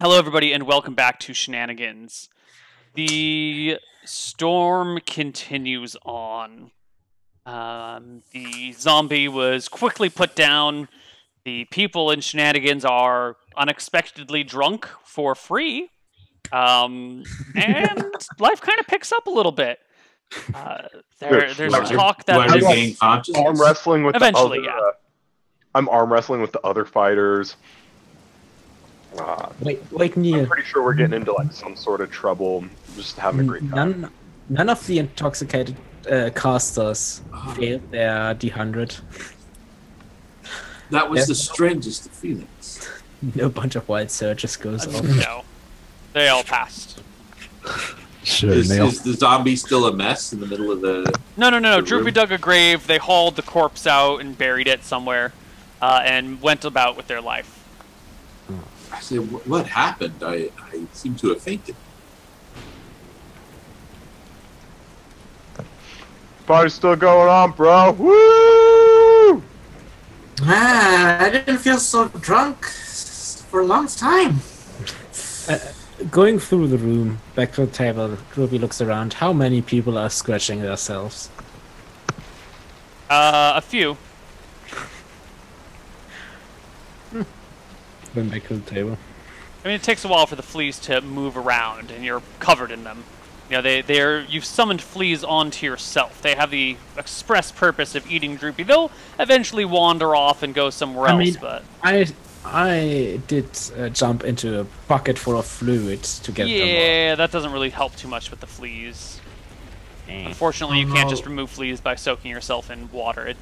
Hello, everybody, and welcome back to Shenanigans. The storm continues on. The zombie was quickly put down. The people in Shenanigans are unexpectedly drunk for free. And life kind of picks up a little bit. There's talk that do I regain consciousness? Arm wrestling with eventually, the other, I'm arm wrestling with the other fighters. Wait, Neal. I'm pretty sure we're getting into like some sort of trouble. Just having a great time. None of the intoxicated casters failed their D100. That was the strangest of feelings. No bunch of wild surges goes off. No, they all passed. Is the zombie still a mess in the middle of the? No. Droopy dug a grave. They hauled the corpse out and buried it somewhere, and went about with their life. I said, "What happened? I seem to have fainted." Party's still going on, bro. Woo! I didn't feel so drunk for a long time. Going through the room, back to the table, Ruby looks around. How many people are scratching themselves? A few. Going back to the table. I mean, it takes a while for the fleas to move around, and you're covered in them. You know, you've summoned fleas onto yourself. They have the express purpose of eating Droopy. They'll eventually wander off and go somewhere else, but... I did jump into a bucket full of fluid to get them off. Yeah, that doesn't really help too much with the fleas. Unfortunately, you can't just remove fleas by soaking yourself in water.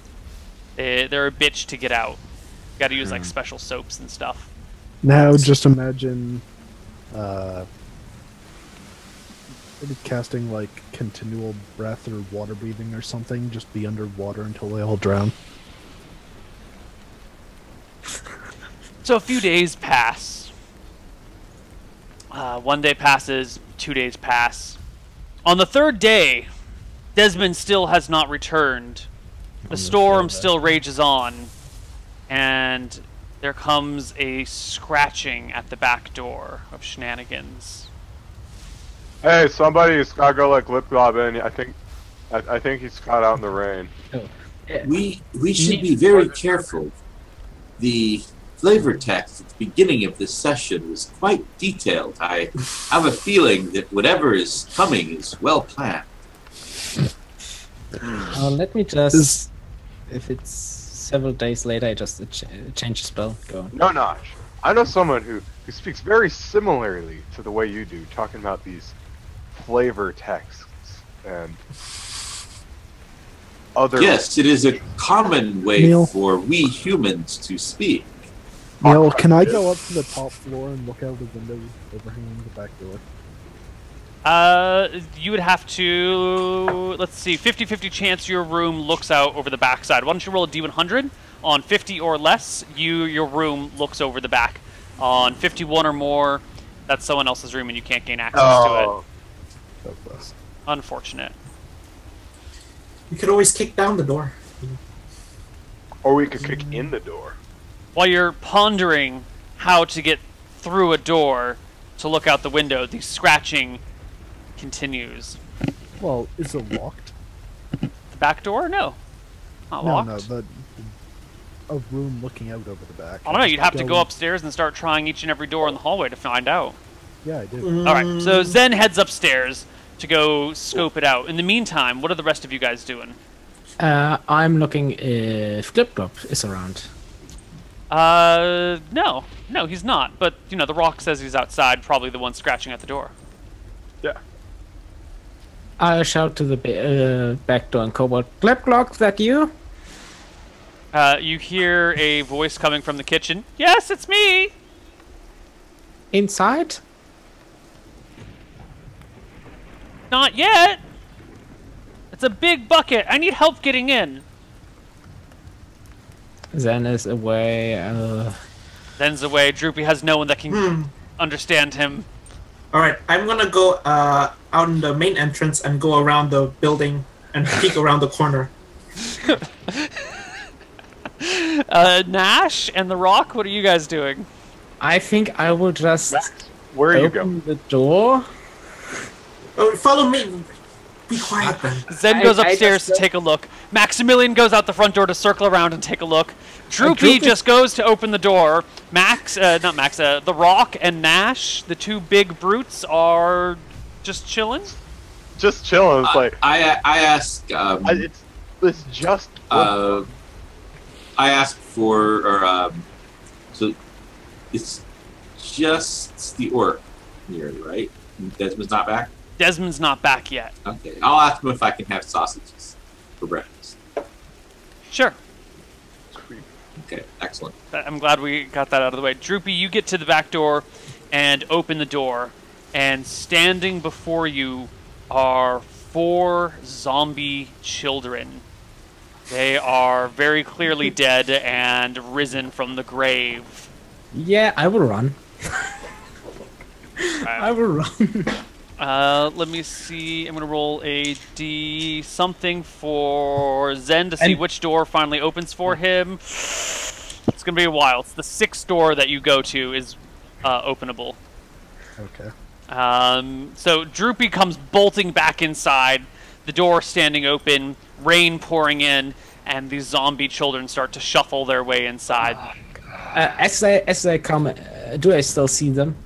They're a bitch to get out. You gotta use, like, special soaps and stuff. Now, just imagine maybe casting, like, continual breath or water breathing or something. Just be underwater until they all drown. So a few days pass. 1 day passes, 2 days pass. On the third day, Desmond still has not returned. The storm still rages on. And there comes a scratching at the back door of Shenanigans. Hey, somebody's gotta go like lip glob in. I think he's caught out in the rain. Oh. We should be very careful. The flavor text at the beginning of this session was quite detailed. I have a feeling that whatever is coming is well planned. Let me just... If it's several days later, I just change the spell. Go on. No, Nosh. I know someone who speaks very similarly to the way you do, talking about these flavor texts and other... Yes, it is a common way Neal. for we humans to speak. Neal, can I go up to the top floor and look out the window overhanging the back door? You would have to... Let's see, 50-50 chance your room looks out over the backside. Why don't you roll a D100? On 50 or less, your room looks over the back. On 51 or more, that's someone else's room and you can't gain access to it. Unfortunate. You could always kick down the door. Or we could kick in the door. While you're pondering how to get through a door to look out the window, the scratching continues. Well, is it locked? The back door? No. Not locked. No, a room looking out over the back. I don't know, you'd have to go upstairs and start trying each and every door in the hallway to find out. Yeah, I did. Alright, so Zen heads upstairs to go scope it out. In the meantime, what are the rest of you guys doing? I'm looking if Glip is around. No, he's not. But, you know, the rock says he's outside, probably the one scratching at the door. Yeah. I shout to the back door and Cobalt, Glip, that you? You hear a voice coming from the kitchen. Yes, it's me! Inside? Not yet! It's a big bucket. I need help getting in. Zen is away. Zen's away. Droopy has no one that can understand him. Alright, I'm gonna go out in the main entrance and go around the building and peek around the corner. Nash and the Rock, what are you guys doing? I think I will just Where are you Open going? the door. Oh, follow me. Be quiet then. Zen goes I upstairs just- to take a look. Maximillion goes out the front door to circle around and take a look. Droopy Droopy- just goes to open the door. The Rock and Nash, the two big brutes, are just chilling. Just chilling. It's like I ask. it's just. I ask for, so it's just the orc here, right? Desmond's not back? Desmond's not back yet. Okay, I'll ask him if I can have sausages for breakfast. Sure. Okay, excellent. I'm glad we got that out of the way. Droopy, you get to the back door and open the door, and standing before you are 4 zombie children. They are very clearly dead and risen from the grave. Yeah, I will run. I will run. Let me see. I'm going to roll a D something for Zen to see And- which door finally opens for him. It's going to be a while. It's the 6th door that you go to is openable. Okay. So Droopy comes bolting back inside, the door standing open, rain pouring in, and these zombie children start to shuffle their way inside. As they come, do I still see them?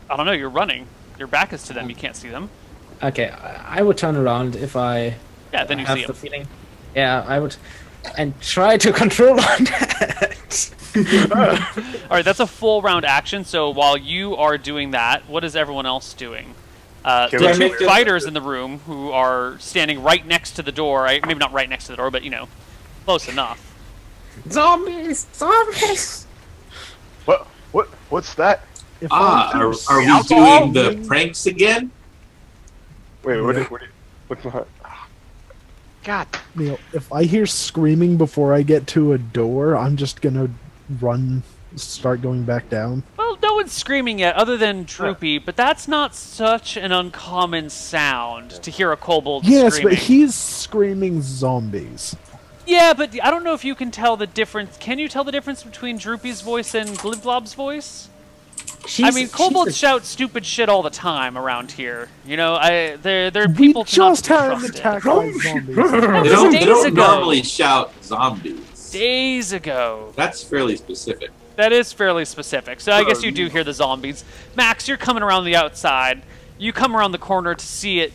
I don't know, you're running. Your back is to them, you can't see them. Okay, I would turn around if I Yeah, then you have see the them. feeling. Yeah, I would, and try to control on that. Alright, that's a full round action, so while you are doing that, what is everyone else doing? Can The we two make it- fighters in the room who are standing right next to the door, maybe not right next to the door, but, close enough. Zombies! Zombies! What's that? If Are we alcohol. doing the pranks again? Wait, what's that? God. Neal, if I hear screaming before I get to a door, I'm just gonna run, start going back down. Well, no one's screaming yet, other than Droopy, but that's not such an uncommon sound to hear a kobold Yes, screaming. but he's screaming zombies. Yeah, but I don't know if you can tell the difference. Can you tell the difference between Droopy's voice and Glibglob's voice? I mean, kobolds shout stupid shit all the time around here. They're We people to not just be had an trusted. attack by zombies. They Days don't ago. normally shout zombies. Days ago. That's fairly specific. That is fairly specific. So I guess you do hear the zombies. Max, you're coming around the outside. You come around the corner to see it.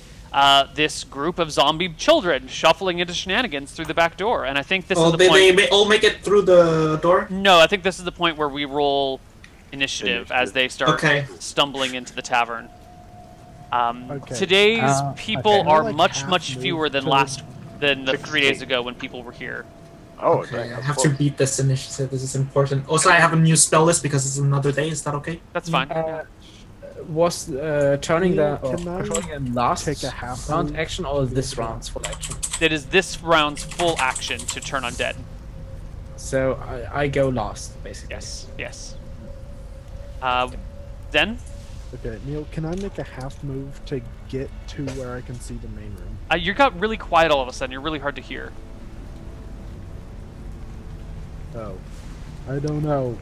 This group of zombie children shuffling into Shenanigans through the back door, and I think this is the point. They all make it through the door? No, I think this is the point where we roll initiative as they start Okay. stumbling into the tavern. Okay. Today's people okay. are Like much half much move fewer than to- the 3 days ago when people were here. Oh, Okay, dang, I that's have to close. beat this initiative. This is important. Also, I have a new spell list because it's another day. Is that okay? That's fine. Was turning Neal, the can I controlling the last take a half round move? action or this round's full action? It is this round's full action to turn undead. So I go last, basically. Yes. Then Okay, Neil, can I make a half move to get to where I can see the main room? you got really quiet all of a sudden. You're really hard to hear. Oh, I don't know.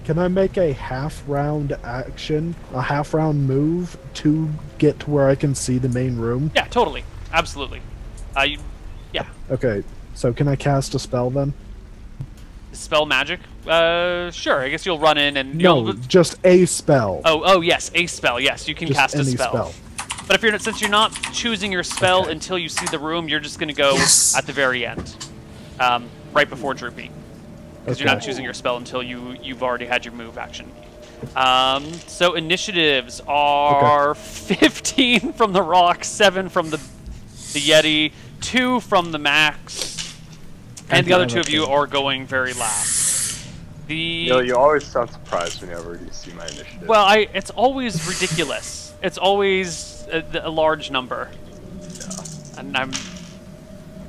Can I make a half round action, a half round move to get to where I can see the main room? Yeah, totally, absolutely. Yeah, Okay, so can I cast a spell then? spell magic. Sure. I guess you'll run in and No, you'll. just a spell. Oh, yes, a spell. Yes, you can Just cast a any spell. But since you're not choosing your spell Okay. until you see the room, you're just going to go Yes. at the very end, right before Droopy, because you're not Okay. choosing your spell until you've already had your move action. So initiatives are 15 from the Rock, 7 from the Yeti, 2 from the Max, and the other 2 of you are going very last. You always sound surprised whenever you see my initiative. Well, it's always ridiculous. It's always a large number. Yeah. And I'm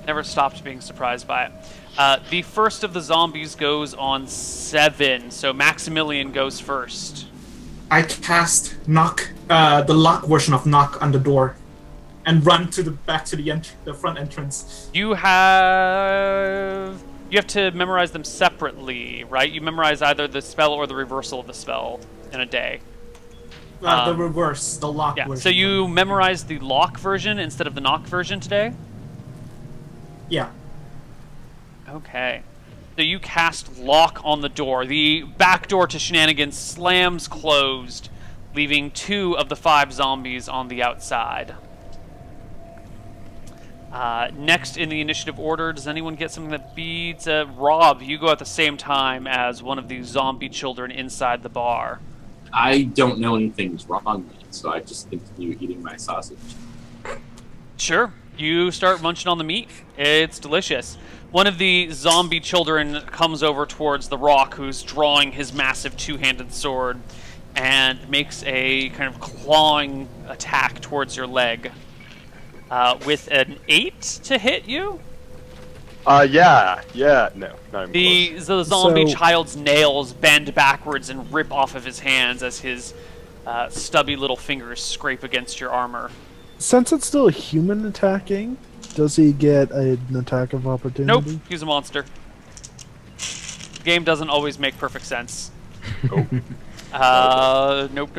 never stopped being surprised by it. The first of the zombies goes on 7, so Maximillion goes first. I cast knock, the lock version of knock on the door, and run back to the front entrance. You have to memorize them separately, right? You memorize either the spell or the reversal of the spell in a day. The reverse, the lock Yeah. version. So you memorized the lock version instead of the knock version today? Yeah. Okay. So you cast lock on the door. The back door to Shenanigans slams closed, leaving 2 of the 5 zombies on the outside. Next in the initiative order, does anyone get something that beats? Rob, you go at the same time as one of these zombie children inside the bar. I don't know anything's wrong yet, so I just continue eating my sausage. Sure. You start munching on the meat. It's delicious. One of the zombie children comes over towards the Rock, who's drawing his massive 2-handed sword, and makes a kind of clawing attack towards your leg. With an 8 to hit you? Yeah, no, not even close. The zombie So- child's nails bend backwards and rip off of his hands as his stubby little fingers scrape against your armor. Since it's still a human attacking, does he get an attack of opportunity? Nope, he's a monster. Game doesn't always make perfect sense. Nope. Nope.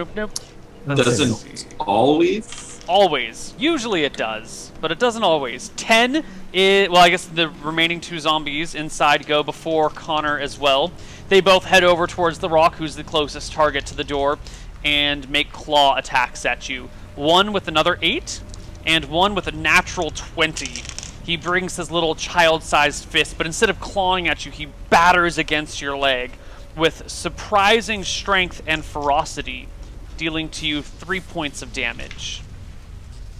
Doesn't always? Always. Usually it does, but it doesn't always. 10 is... Well, I guess the remaining 2 zombies inside go before Connar as well. They both head over towards the Rock, who's the closest target to the door, and make claw attacks at you. One with another 8, and one with a natural 20. He brings his little child-sized fist, but instead of clawing at you, he batters against your leg with surprising strength and ferocity, dealing to you 3 points of damage.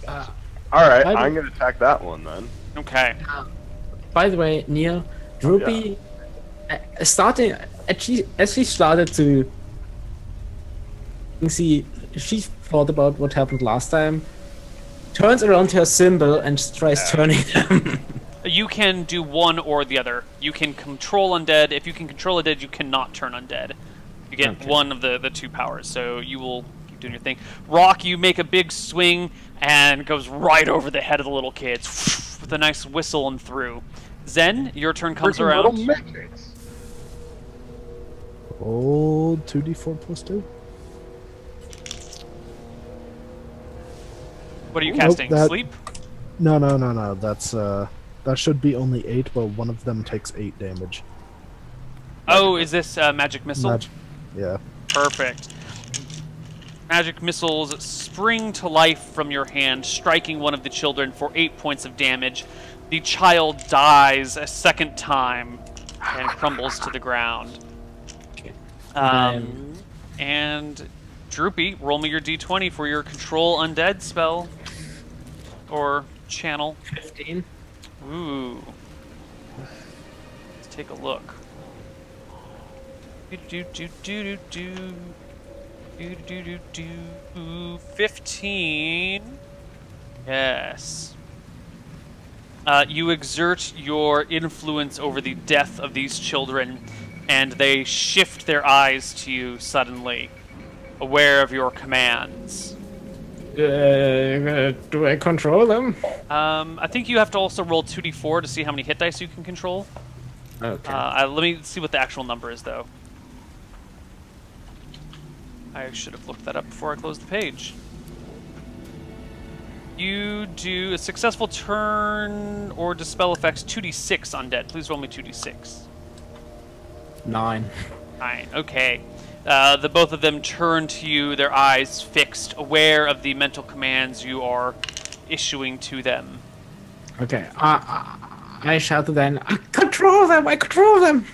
Alright, I I'm gonna attack that one then. Okay. By the way, Neal, Droopy, as she started to see, she thought about what happened last time, turns around to her symbol and just tries turning them. You can do one or the other. You can control undead. If you can control undead, you cannot turn undead. You get one of the 2 powers, so you will keep doing your thing. Rock, you make a big swing and goes right over the head of the little kids with a nice whistle and through. Zen, your turn comes Freaking around. little midgets. Old 2d4 plus 2. What are you Nope, casting? that- Sleep? No. That's that should be only 8, but one of them takes 8 damage. Oh, is this magic missile? Yeah. Perfect. Magic missiles spring to life from your hand, striking one of the children for 8 points of damage. The child dies a second time and crumbles to the ground. And Droopy, roll me your d20 for your control undead spell. Or channel. 15. Ooh. Let's take a look. Do. 15. Yes. You exert your influence over the death of these children, and they shift their eyes to you suddenly, aware of your commands. Do I control them? I think you have to also roll 2d4 to see how many hit dice you can control. Okay. Let me see what the actual number is, though. I should have looked that up before I closed the page. You do a successful turn or dispel effects 2d6 undead. Please roll me 2d6. 9. 9. Okay. The both of them turn to you, their eyes fixed, aware of the mental commands you are issuing to them. Okay. I shouted then, I control them! I control them!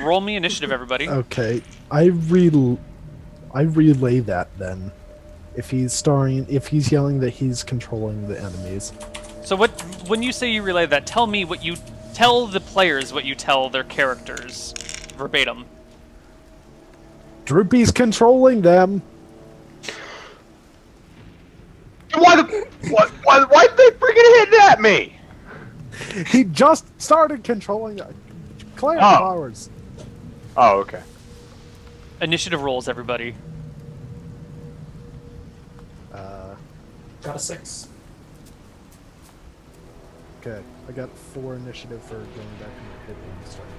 Roll me initiative, everybody. Okay. I relay that then. If he's yelling that he's controlling the enemies. So when you say you relay that, tell the players what you tell their characters verbatim. Droopy's controlling them. Why'd they freaking hit at me? He just started controlling clan powers. Oh, okay. Initiative rolls, everybody. Got a 6. Okay, I got 4 initiative for going back to my hit and starting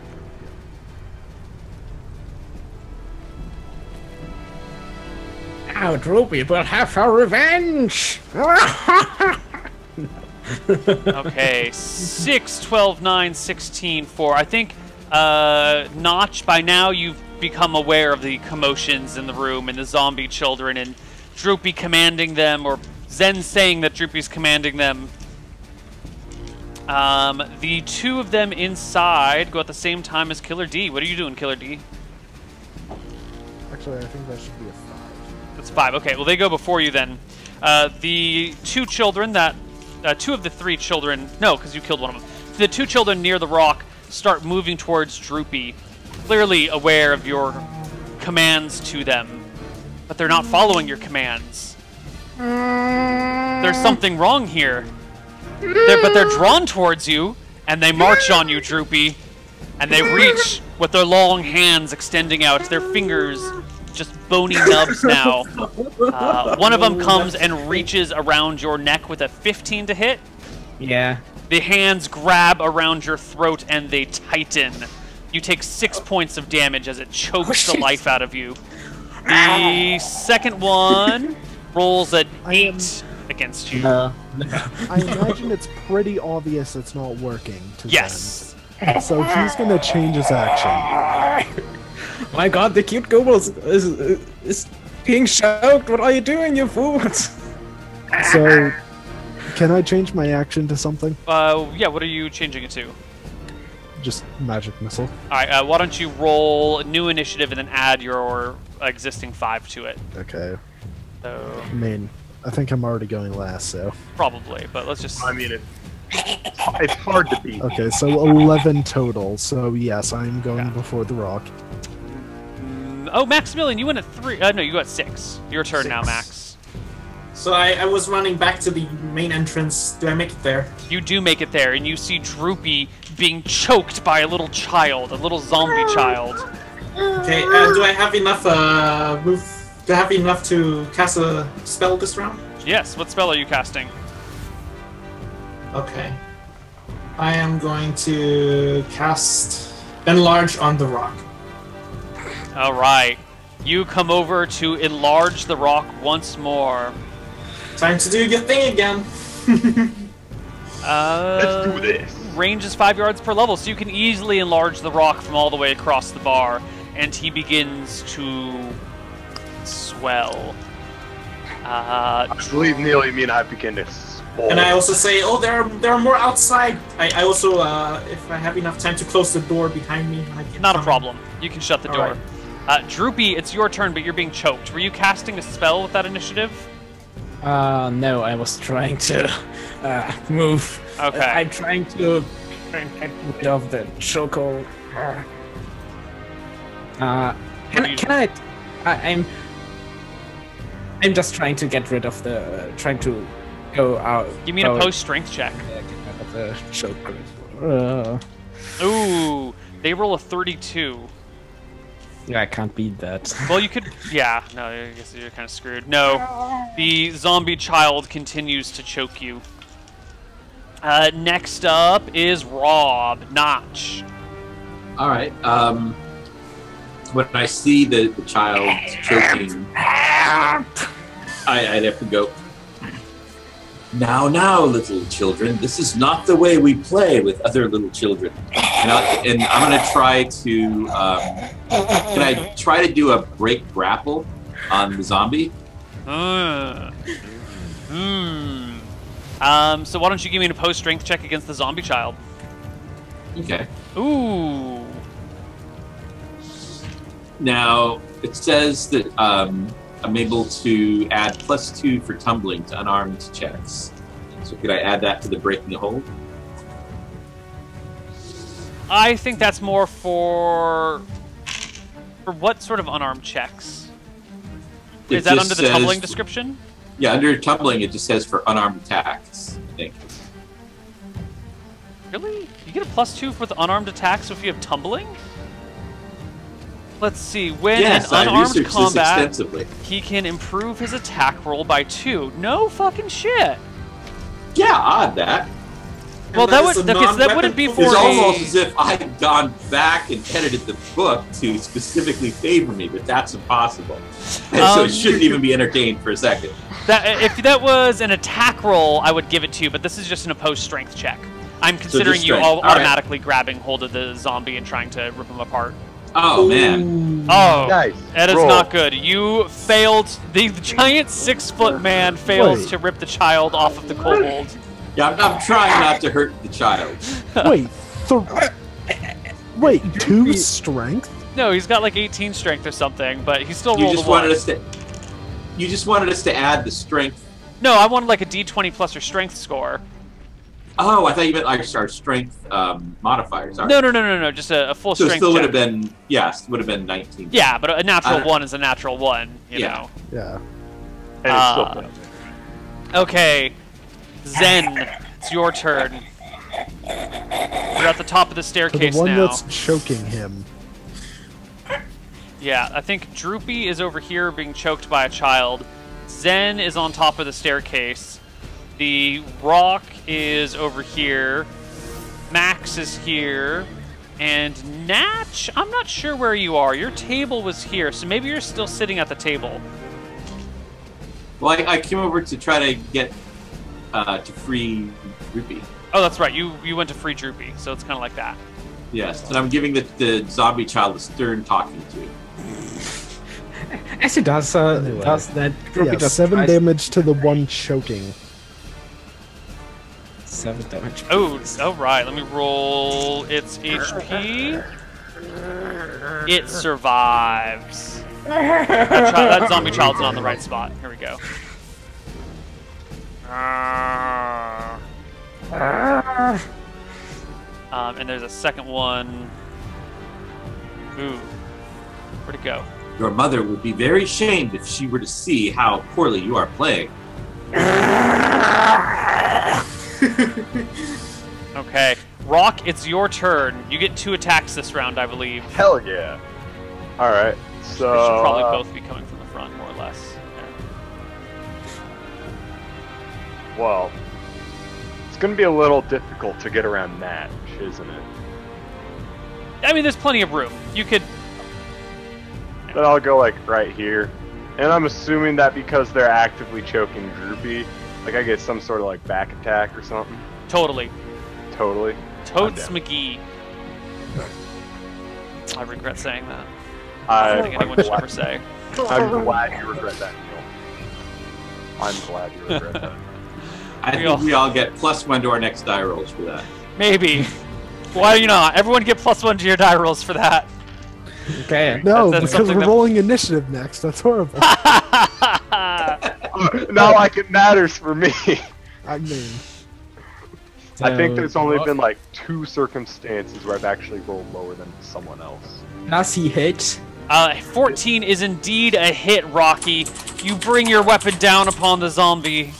Now Droopy will have her revenge! Okay, 6, 12, 9, 16, 4. I think, Notch, by now you've become aware of the commotions in the room and the zombie children and Droopy commanding them, or Zen saying that Droopy's commanding them. The two of them inside go at the same time as Killer D. What are you doing, Killer D? Actually, I think that should be a 5. That's 5. Okay, well, they go before you then. The two children that... two of the 3 children... No, because you killed one of them. The 2 children near the rock start moving towards Droopy, clearly aware of your commands to them. But they're not following your commands. There's something wrong here. But they're drawn towards you, and they march on you, Droopy. And they reach with their long hands extending out, their fingers just bony nubs now. One of them comes and reaches around your neck with a 15 to hit. Yeah. The hands grab around your throat and they tighten. You take 6 points of damage as it chokes the life out of you. The second one rolls an 8 against you. I imagine it's pretty obvious it's not working to Yes. Zen. So he's gonna change his action. My god, the cute goble is being choked. What are you doing, you fools? So, can I change my action to something? Yeah, what are you changing it to? Just magic missile. Alright, why don't you roll new initiative and then add your existing 5 to it. Okay. So, I mean, I think I'm already going last, so. probably, but let's just... I mean, it's hard to beat. Okay, so 11 total. So yes, I'm going before the rock. Oh, Maximillion, you went at 3. No, you got 6. Your turn now, Max. So I was running back to the main entrance. Do I make it there? You do make it there, and you see Droopy being choked by a little child, a little zombie child. Okay, do I have enough move? Do I have enough to cast a spell this round? Yes, what spell are you casting? Okay. I am going to cast Enlarge on the rock. Alright. You come over to enlarge the rock once more. Time to do your thing again. Let's do this. Range is 5 yards per level, so you can easily enlarge the rock from all the way across the bar, and he begins to swell. I believe, Neal, you mean I begin to swell. And I also say, oh, there are more outside. I also, if I have enough time to close the door behind me, I can Not a come problem. You can shut the All door. Droopy, it's your turn, but you're being choked. Were you casting a spell with that initiative? No, I was trying to move. Okay. I'm trying to get rid of the choco. I'm just trying to get rid of the trying to go out. Give me a post-strength check. Get out of the choco. Ooh, they roll a 32. Yeah, I can't beat that. Well, you could... Yeah, no, I guess you're kind of screwed. No, the zombie child continues to choke you. Next up is Rob, Notch. Alright, when I see the child choking, I'd have to go, now, little children, this is not the way we play with other little children. And I'm going to try to, can I try to do a break grapple on the zombie? So why don't you give me a post-strength check against the zombie child? Okay. Ooh. Now, it says that I'm able to add +2 for tumbling to unarmed checks. So could I add that to the breaking a hold? I think that's more for what sort of unarmed checks? Is that under the tumbling description? Yeah, under tumbling it just says for unarmed attacks, I think. Really? You get a +2 with unarmed attacks if you have tumbling? Let's see. When in unarmed combat, he can improve his attack roll by 2. No fucking shit. Yeah, odd that. Well, Unless that it's a wouldn't be non-weapon for It's a- almost as if I had gone back and edited the book to specifically favor me, but that's impossible. And so it shouldn't even be entertained for a second. If that was an attack roll, I would give it to you, but this is just an opposed strength check. I'm considering you strength. all All right. automatically grabbing hold of the zombie and trying to rip him apart. Oh, man. Oh, Nice. that is Roll. not good. You failed. The giant 6-foot man fails Wait. to rip the child off of the kobold. Yeah, I'm trying not to hurt the child. Wait, wait, 2 strength? No, he's got like 18 strength or something, but he still You rolled just a 1. wanted us to. You just wanted us to add the strength. No, I wanted like a D20 plus your strength score. Oh, I thought you meant like our strength modifier. Sorry. No. Just a full So it strength still would check. have been, yes, would have been 19. Yeah, but a natural Uh, 1 is a natural 1, you yeah. know. Yeah. And it's still down. Okay, Zen, it's your turn. You're at the top of the To the staircase one now. that's choking him. Yeah, I think Droopy is over here being choked by a child. Zen is on top of the staircase. The Rock is over here. Max is here. And Natch, I'm not sure where you are. Your table was here, so maybe you're still sitting at the table. Well, I came over to try to get to free Rupee. Oh, that's right. You went to free Droopy, so it's kind of like that. Yes, and I'm giving the zombie child a stern talking to. As he does, does that. Droopy Yeah, just 7 tries- damage to the one choking. 7 damage. Oh, right. Let me roll its HP. It survives. That zombie child's not in the right spot. Here we go. And there's a second one. Ooh. Where'd it go? Your mother would be very ashamed if she were to see how poorly you are playing. Okay. Rock, it's your turn. You get 2 attacks this round, I believe. Hell yeah. Alright, so... They should probably both be coming from the front, more or less. Well, it's going to be a little difficult to get around Natch, isn't it? I mean, there's plenty of room. You could... Then I'll go, like, right here. And I'm assuming that because they're actively choking Droopy, like, I get some sort of, like, back attack or something. Totally. Totally. Totes I'm down. McGee. I regret saying that. I don't think anyone should ever say. I'm glad you regret that, Neal. I'm glad you regret that. I think we all get +1 to our next die rolls for that. Maybe. Why do you not? Everyone get +1 to your die rolls for that. Okay. No, That's because something we're that- rolling initiative next. That's horrible. Not like it matters for me. I mean, I think there's only So, been like 2 circumstances where I've actually rolled lower than someone else. Does he hit? 14 is indeed a hit, Rocky. You bring your weapon down upon the zombie.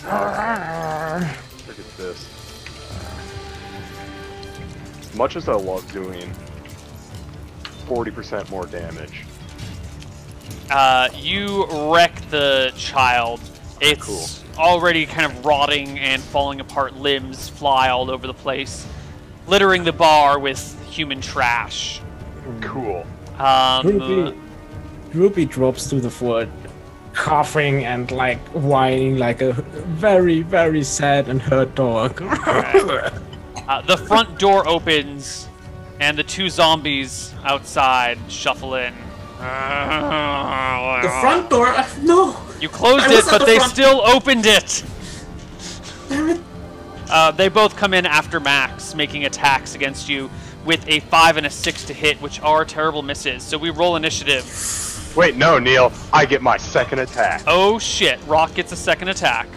Look at this. As much as I love doing 40% more damage. You wreck the child. It's already kind of rotting and falling apart. Limbs fly all over the place, littering the bar with human trash. Cool. Droopy drops to the floor, coughing and like whining like a very, very sad and hurt dog. The front door opens, and the 2 zombies outside shuffle in. The front door? No! You closed I it, was at but the they front. still opened it. Damn it. They both come in after Max, making attacks against you with a 5 and a 6 to hit, which are terrible misses. So we roll initiative. Wait, no, Neal. I get my second attack. Oh shit! Rock gets a second attack.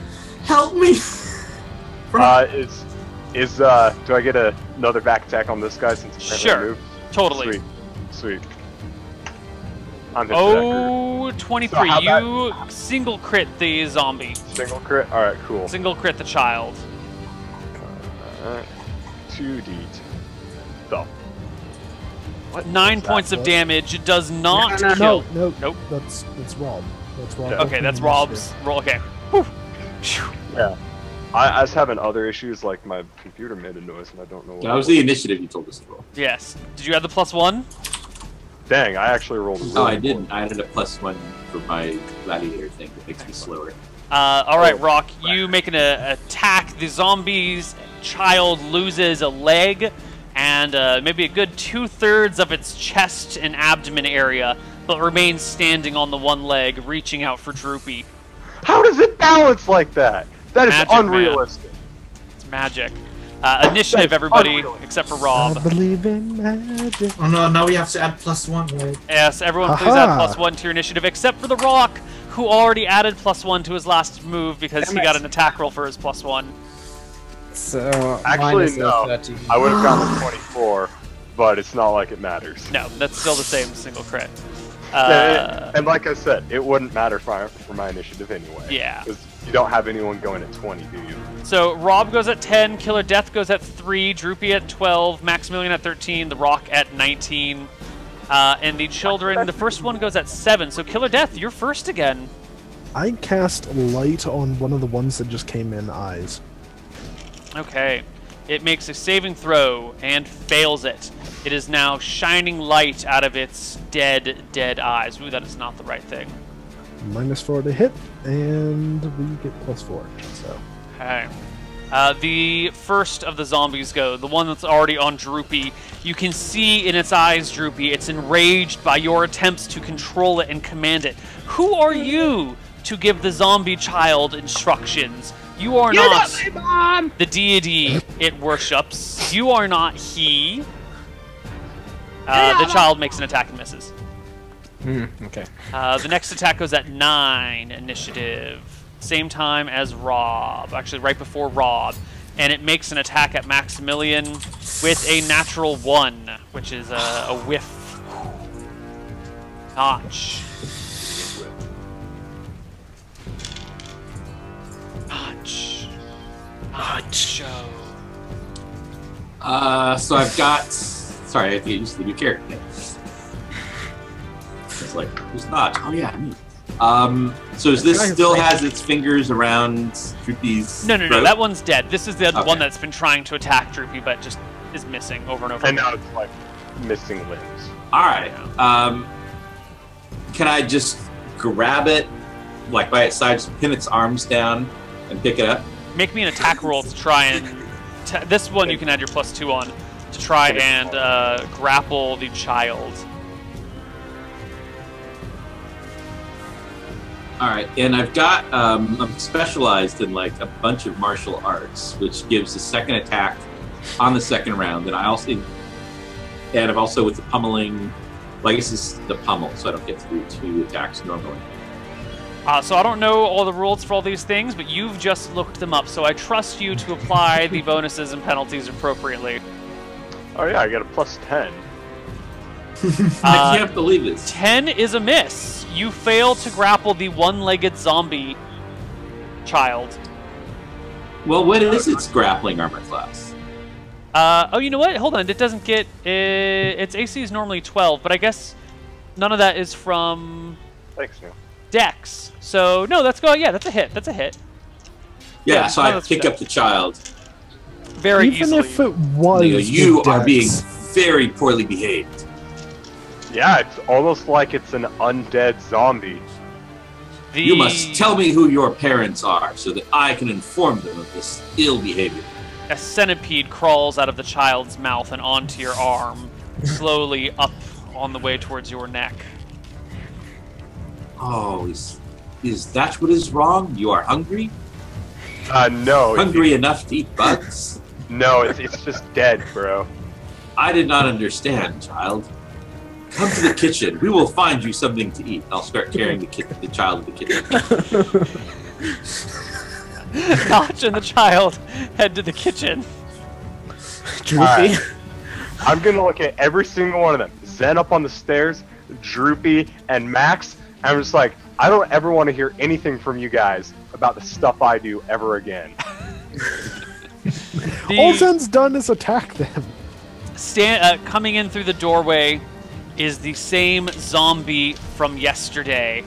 Help me! Do I get another back attack on this guy since apparently I Sure. moved? Totally. Sweet. I'm hit for that Oh, 23. So how You single crit the zombie. single crit. All right, cool. Single crit the child. 2d. So. 9 points of damage. It does not No, kill. no, Nope. That's Rob. That's Rob. Yeah. Okay, that's Rob's roll. Okay. Whew. Phew. I was having other issues, like my computer made a noise and I don't know what. That was the initiative you told us to roll. Yes. Did you add the +1? Dang, I actually rolled a really No, I didn't. I added a +1 for my gladiator thing that makes me slower. All right, Rock. You make an attack. The zombie's child loses a leg and maybe a good 2/3 of its chest and abdomen area, but remains standing on the one leg, reaching out for Droopy. How does it balance like that? That is Magic, unrealistic. It's magic. Initiative, everybody, except for I Rob. believe in magic. Oh no, now we have to add +1, right? Yes, everyone please add +1 to your initiative, except for the Rock, who already added +1 to his last move because he got an attack roll for his +1. So Actually, minus no. 13. I would have gotten a 24, but it's not like it matters. No, that's still the same single crit. And like I said, it wouldn't matter for my initiative anyway. Yeah. Because you don't have anyone going at 20, do you? So Rob goes at 10, Killer Death goes at 3, Droopy at 12, Maximillion at 13, The Rock at 19, and the children, the first one goes at 7. So Killer Death, you're first again. I cast light on one of the ones that just came in eyes. Okay. It makes a saving throw and fails it. It is now shining light out of its dead eyes. Ooh, that is not the right thing. -4 to hit, and we get +4. So Okay. The first of the zombies go, the one that's already on Droopy. You can see in its eyes, Droopy, it's enraged by your attempts to control it and command it. Who are you to give the zombie child instructions? You are not the deity it worships. You are not he. The child makes an attack and misses. Okay. The next attack goes at 9 initiative. Same time as Rob. Actually, right before Rob. And it makes an attack at Maximillion with a natural 1, which is a whiff. Notch. Notch. Notch. So I've got. Sorry, I have to get used to the new character. It's like, who's not? Oh yeah, me. So is this still has its fingers around Droopy's No, throat? that one's dead. This is the Okay. one that's been trying to attack Droopy, but just is missing over and over And again. now it's like missing limbs. Alright. Can I just grab it, like by its side, just pin its arms down and pick it up? Make me an attack roll to try and... this one you can add your +2 on, to try and grapple the child. Alright, and I've got, I'm specialized in like a bunch of martial arts, which gives a second attack on the second round, and I've also with the pummeling, well, I guess it's the pummel, so I don't get to do 2 attacks normally. So I don't know all the rules for all these things, but you've just looked them up, so I trust you to apply the bonuses and penalties appropriately. Oh yeah, I got a +10. I can't believe this. 10 is a miss. You fail to grapple the one-legged zombie child. Well, what is its grappling armor class? Oh, you know what? Hold on. It doesn't get... its AC is normally 12, but I guess none of that is from Thanks, Neal. Dex. So, no, that's going... Yeah, that's a hit. That's a hit. Yeah, so no, I that's pick good. up the child. Very even easily. if it was, You the are being Dex, very poorly behaved. Yeah, it's almost like it's an undead zombie. You must tell me who your parents are so that I can inform them of this ill behavior. A centipede crawls out of the child's mouth and onto your arm, slowly up on the way towards your neck. Oh, is that what is wrong? You are hungry? No. Hungry enough to eat bugs? No, it's just dead, bro. I did not understand, child. Come to the kitchen. We will find you something to eat. I'll start carrying the child to the kitchen. Notch and the child head to the kitchen. Droopy. I'm gonna look at every single one of them. Zen up on the stairs, Droopy, and Max. I'm just like, I don't ever want to hear anything from you guys about the stuff I do ever again. all Zen's done is attack them. Coming in through the doorway is the same zombie from yesterday,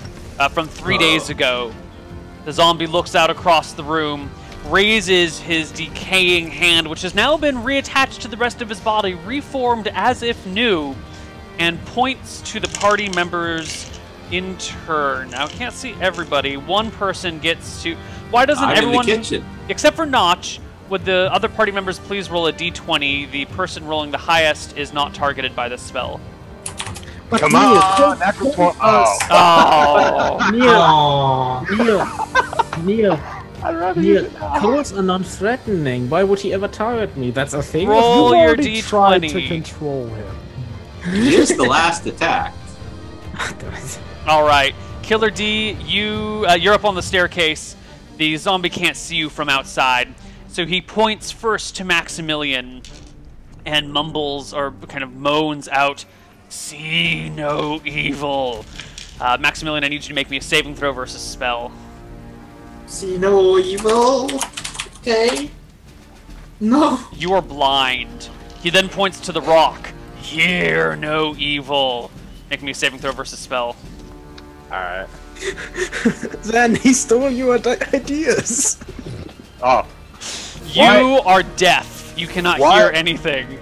from 3 days ago. The zombie looks out across the room, raises his decaying hand, which has now been reattached to the rest of his body, reformed as if new, and points to the party members in turn. Now, I can't see everybody. One person gets to... Why doesn't everyone... in the kitchen. Except for Notch, would the other party members please roll a d20? The person rolling the highest is not targeted by this spell. But Come Neal, on, natural 20. Oh. Oh. Neal, codes are non-threatening. Why would he ever target me? That's a thing. Roll You your already tried to d20. control him. It is the last attack. All right, Killer D, you're up on the staircase. The zombie can't see you from outside, so he points first to Maximillion and mumbles or kind of moans out, "See no evil." Maximillion, I need you to make me a saving throw versus spell. See no evil. Okay. No. You are blind. He then points to the rock. "Hear no evil." Make me a saving throw versus spell. Alright. Then he stole your ideas. Oh. You are deaf. You cannot What? hear anything.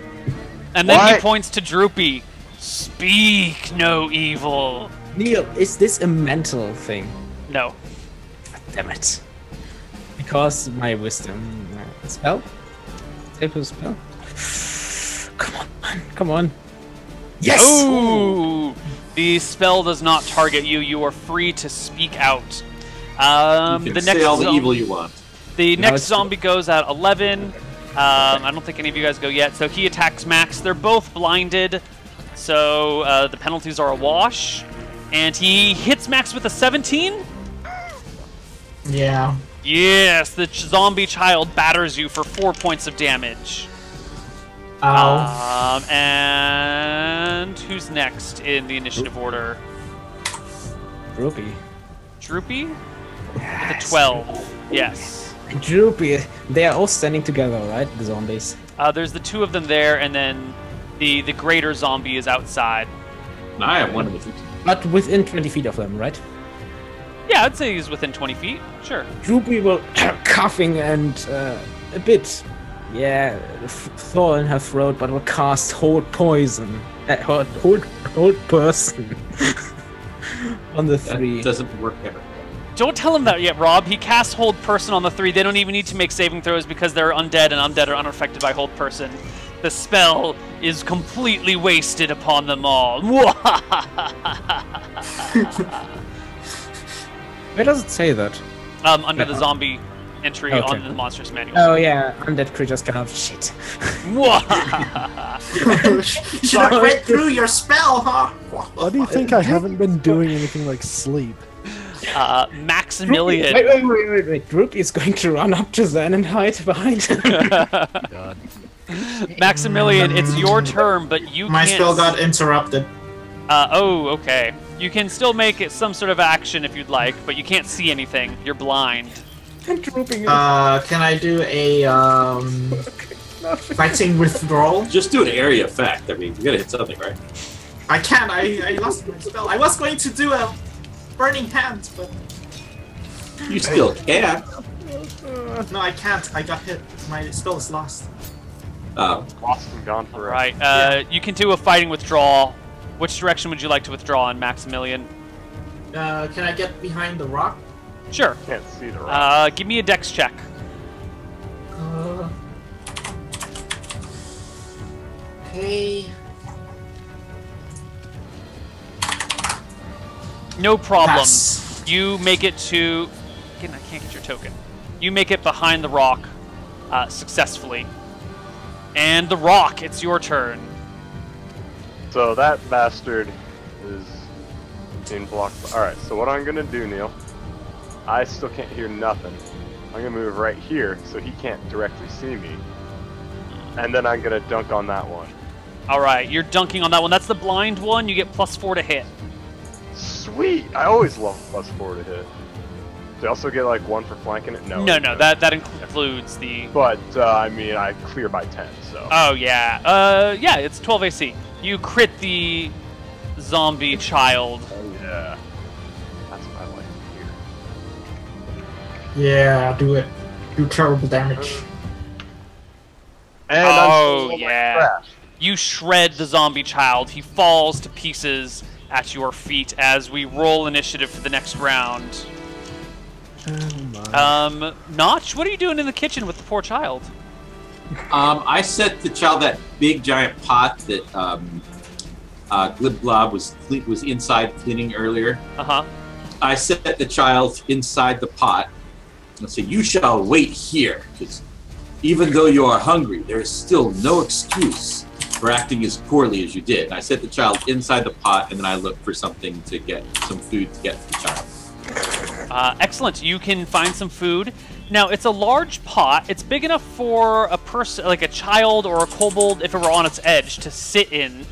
And then he What? points to Droopy. "Speak no evil." Neal, is this a mental thing? No. Damn it. Because my wisdom spell? Save with spell? Come on. Yes! Ooh! The spell does not target you. You are free to speak out. You can say all the evil you want. The No, next it's- zombie goes at 11. I don't think any of you guys go yet. So he attacks Max. They're both blinded. So the penalties are a wash. And he hits Max with a 17. Yeah. Yes, the zombie child batters you for 4 points of damage. Ow. And who's next in the initiative order? Droopy. Droopy? With a 12. Yes. Droopy. They are all standing together, right? The zombies. There's the two of them there, and then the greater zombie is outside. I am one of the 50. But within 20 feet of them, right? Yeah, I'd say he's within 20 feet. Sure. Droopy will coughing and a bit, yeah, thaw in her throat, but will cast hold poison. Hold person on the That 3. doesn't work ever. Don't tell him that yet, Rob. He casts Hold Person on the 3. They don't even need to make saving throws because they're undead, and undead are unaffected by Hold Person. The spell is completely wasted upon them all. Where does it say that? Under the zombie entry Okay. on the monstrous manual. Oh yeah, undead creatures cannot shit. Should have read through your spell, huh? Why do you think I haven't been doing anything like sleep? Maximillion. Wait. Droopy is going to run up to Zen and hide behind him. God. Maximillion, it's your turn, but you My can't... spell got interrupted. Oh, okay. You can still make it some sort of action if you'd like, but you can't see anything. You're blind. And Droopy is... Can I do a fighting withdrawal? Just do an area effect. I mean, you gotta hit something, right? I can't. I lost my spell. I was going to do a burning hand, but You still can. no, I can't. I got hit. My spell is lost. Lost and gone forever. Right. You can do a fighting withdrawal. Which direction would you like to withdraw in, Maximillion? Can I get behind the rock? Sure. Can't see the rock. Give me a dex check. Hey. No problem. Pass. You make it to... Again, I can't get your token. You make it behind the rock successfully. And the rock, it's your turn. So that bastard is being blocked. Alright, so what I'm gonna do, Neal, I still can't hear nothing. I'm gonna move right here so he can't directly see me. And then I'm gonna dunk on that one. Alright, you're dunking on that one. That's the blind one. You get +4 to hit. Sweet! I always love +4 to hit. Do I also get like 1 for flanking it? No. No, that includes the... But, I mean, I clear by 10, so. Oh, yeah. Yeah, it's 12 AC. You crit the zombie child. Oh, yeah. That's what I like to hear. Yeah, do it. Do terrible damage. And Oh, I'm yeah. trash. You shred the zombie child. He falls to pieces at your feet as we roll initiative for the next round. Oh my. Notch, what are you doing in the kitchen with the poor child? I set the child that big giant pot that Glib Glob was inside cleaning earlier. Uh-huh. I set the child inside the pot and say, "You shall wait here, because even though you are hungry, there is still no excuse for acting as poorly as you did." And I set the child inside the pot, and then I looked for something to get some food to get to the child. Excellent. You can find some food. Now, it's a large pot. It's big enough for a person, like a child or a kobold, if it were on its edge, to sit in.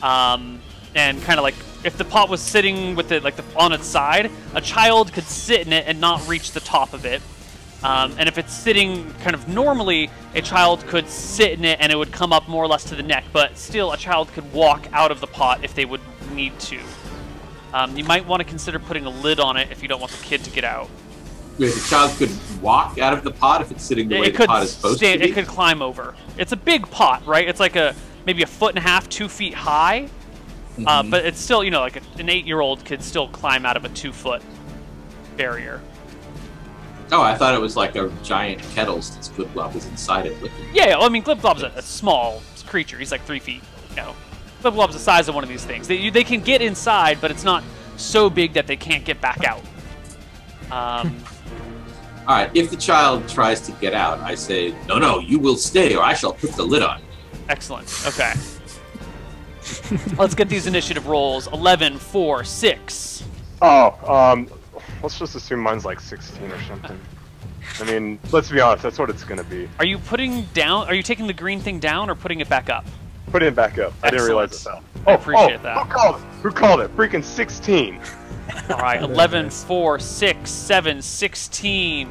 And kind of like, if the pot was sitting with it on its side, a child could sit in it and not reach the top of it. And if it's sitting kind of normally, a child could sit in it and it would come up more or less to the neck, but still a child could walk out of the pot if they would need to. You might want to consider putting a lid on it if you don't want the kid to get out. Wait, the child could walk out of the pot if it's sitting the way the pot is supposed to be? It could climb over. It's a big pot, right? It's like maybe 1.5 feet, 2 feet high. But it's still, like an 8-year-old could still climb out of a 2-foot barrier. Oh, I thought it was like a giant kettle since Glib Glob was inside it looking. Yeah, I mean, Glib Glob's a small creature. He's like 3 feet. Glib Glob's the size of one of these things. They can get inside, but it's not so big that they can't get back out. All right, if the child tries to get out, I say, no, you will stay, or I shall put the lid on. Excellent. Okay. Let's get these initiative rolls. 11, 4, 6. Oh, let's just assume mine's like 16 or something. I mean, let's be honest, that's what it's gonna be. Are you taking the green thing down or putting it back up? Putting it back up. I didn't realize it fell. I appreciate that. Who called it? Freaking 16. All right, 11, 4, 6, 7, 16.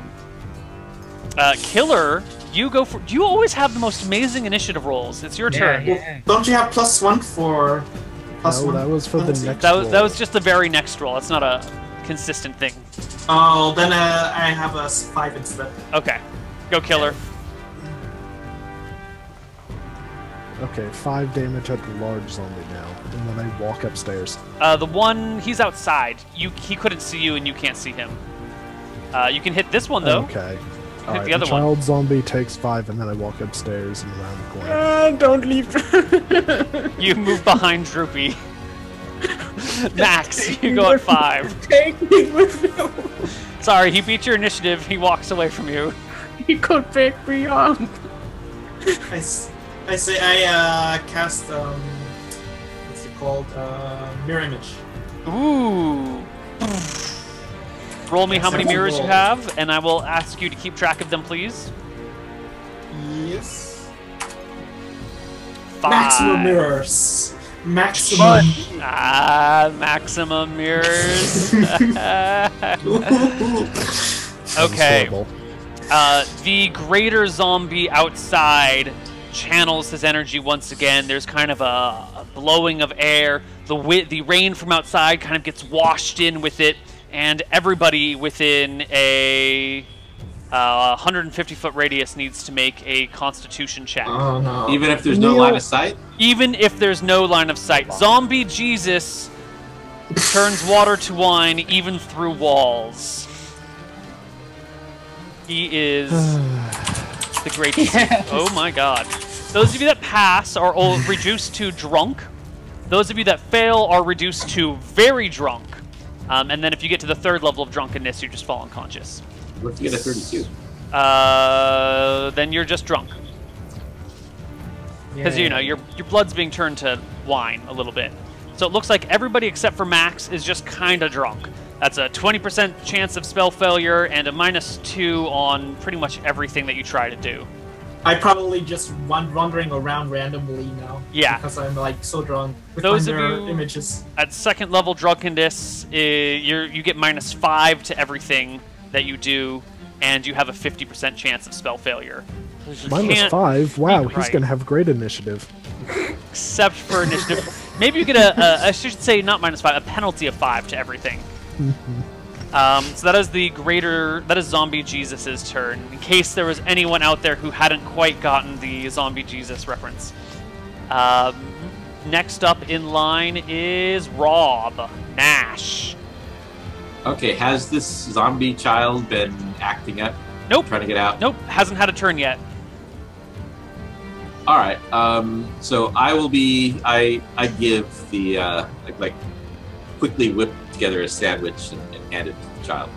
Killer, you go for... Do you always have the most amazing initiative rolls? It's your turn. Yeah. Don't you have +1 for +1? No, that was for the next That roll. was just the very next roll. It's not a consistent thing. Oh, then I have a 5 instead. Okay. Go, Killer. Okay, 5 damage at the large zombie now, and then I walk upstairs. The one... He's outside. He couldn't see you, and you can't see him. You can hit this one, though. Okay. Hit Alright, the the other one. child zombie takes 5, and then I walk upstairs and around the corner. Don't leave. You move behind Droopy. Max, you go at 5. Take me with you. Sorry, he beat your initiative. He walks away from you. He could pick me up. I say I cast what's it called? Mirror image. Ooh. Roll me how many Second mirrors you roll. have, and I will ask you to keep track of them, please. Yes. 5. Maximum mirrors. Maximum. Maximum mirrors. Okay. Horrible. The greater zombie outside channels his energy once again. There's kind of a blowing of air. The rain from outside kind of gets washed in with it, and everybody within a 150-foot radius needs to make a Constitution check. Oh no. Even if there's no Neal- line of sight? Even if there's no line of sight. Zombie Jesus turns water to wine even through walls. He is the great... Oh my god. Those of you that pass are all reduced to drunk. Those of you that fail are reduced to very drunk. And then if you get to the 3rd level of drunkenness, you just fall unconscious. What if you get a 32? Then you're just drunk. Because, your blood's being turned to wine a little bit. So it looks like everybody except for Max is just kind of drunk. That's a 20% chance of spell failure and a -2 on pretty much everything that you try to do. I probably just wandering around randomly now. Yeah. Because I'm like so drunk with Those my of mirror you- images. At 2nd level drunkenness, you get -5 to everything that you do, and you have a 50% chance of spell failure. You can't- -5? Wow, Right. he's gonna have great initiative. Except for initiative. Maybe you get I should say not -5, a penalty of 5 to everything. So that is Zombie Jesus's turn. In case there was anyone out there who hadn't quite gotten the Zombie Jesus reference. Next up in line is Rob Nash. Okay, has this zombie child been acting up? Nope. Trying to get out? Nope, hasn't had a turn yet. All right. So I will be. I give the like quickly whip together a sandwich and hand it to the child.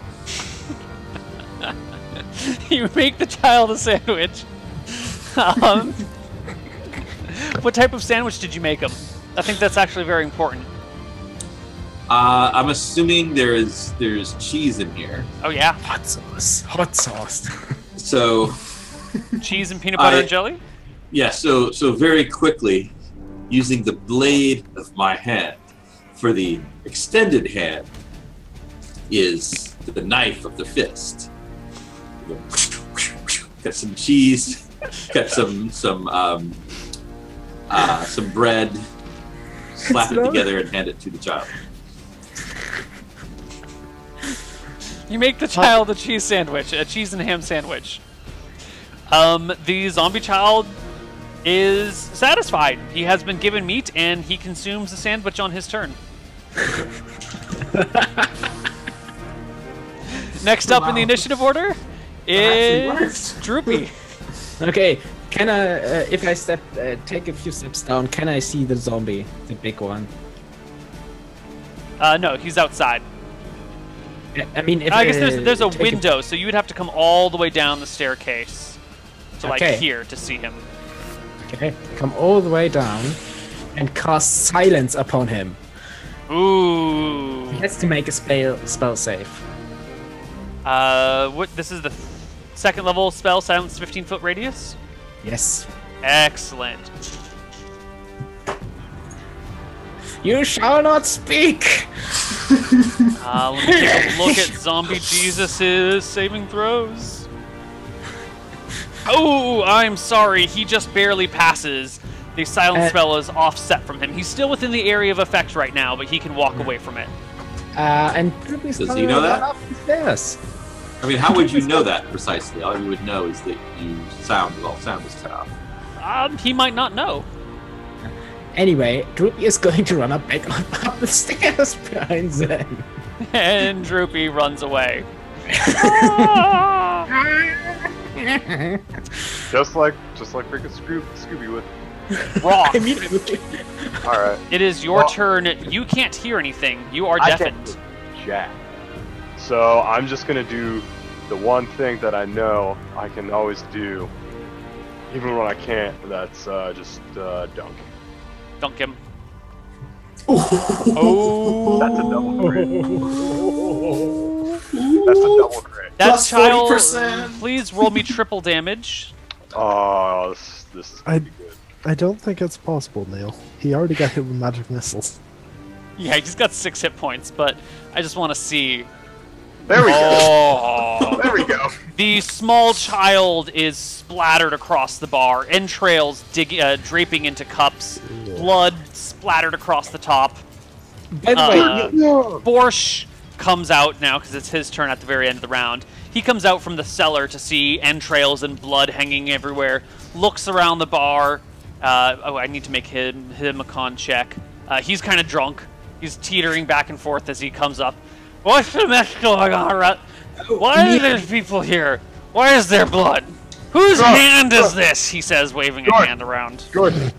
You make the child a sandwich. What type of sandwich did you make him? I think that's actually very important. I'm assuming there's cheese in here. Oh yeah, Hot sauce. Hot sauce. So cheese and peanut butter and jelly. yeah. So very quickly, using the blade of my hand for the extended hand is the knife of the fist. Got some cheese. Got some bread. Slap it together and hand it to the child. You make the child a cheese sandwich, a cheese and ham sandwich. The zombie child is satisfied. He has been given meat, and he consumes the sandwich on his turn. Next up in the initiative order is Droopy. Okay, can I, if I take a few steps down, can I see the zombie, the big one? No, he's outside. I mean, if I guess there's a take window, so you would have to come all the way down the staircase to like Okay. here to see him. Okay, come all the way down and cast silence upon him. Ooh. He has to make a spell save. What? This is the second level spell, silence 15-foot radius. Yes. Excellent. You shall not speak! Let me take a look at Zombie Jesus's saving throws. Oh, I'm sorry. He just barely passes. The silence spell is offset from him. He's still within the area of effect right now, but he can walk away from it. And Does he know that? Yes. I mean, how would you know that precisely? All you would know is that sound was cut off. He might not know. Anyway, Droopy is going to run up the stairs behind Zen. And Droopy runs away. Just like freaking Scooby would. Rock. I mean, All right. It is your turn. You can't hear anything. You are deafened. Jack. So I'm just gonna do the one thing that I know I can always do, even when I can't. That's just dunk. Dunk him. Oh, that's a double crit. That's a double crit. That Plus child, 40%. please roll me triple damage. Oh, this is gonna be good. I don't think it's possible, Neal. He already got hit with magic missiles. Yeah, he's got 6 hit points, but I just want to see. There we go. Oh. There we go. The small child is splattered across the bar, entrails draping into cups, blood splattered across the top. by the way, Borsch comes out now because it's his turn at the very end of the round. He comes out from the cellar to see entrails and blood hanging everywhere, looks around the bar. I need to make him a con check. He's kind of drunk. He's teetering back and forth as he comes up. What's the mess going on? Why are there people here? Why is there blood? Whose hand is this? He says, waving a hand around. Good.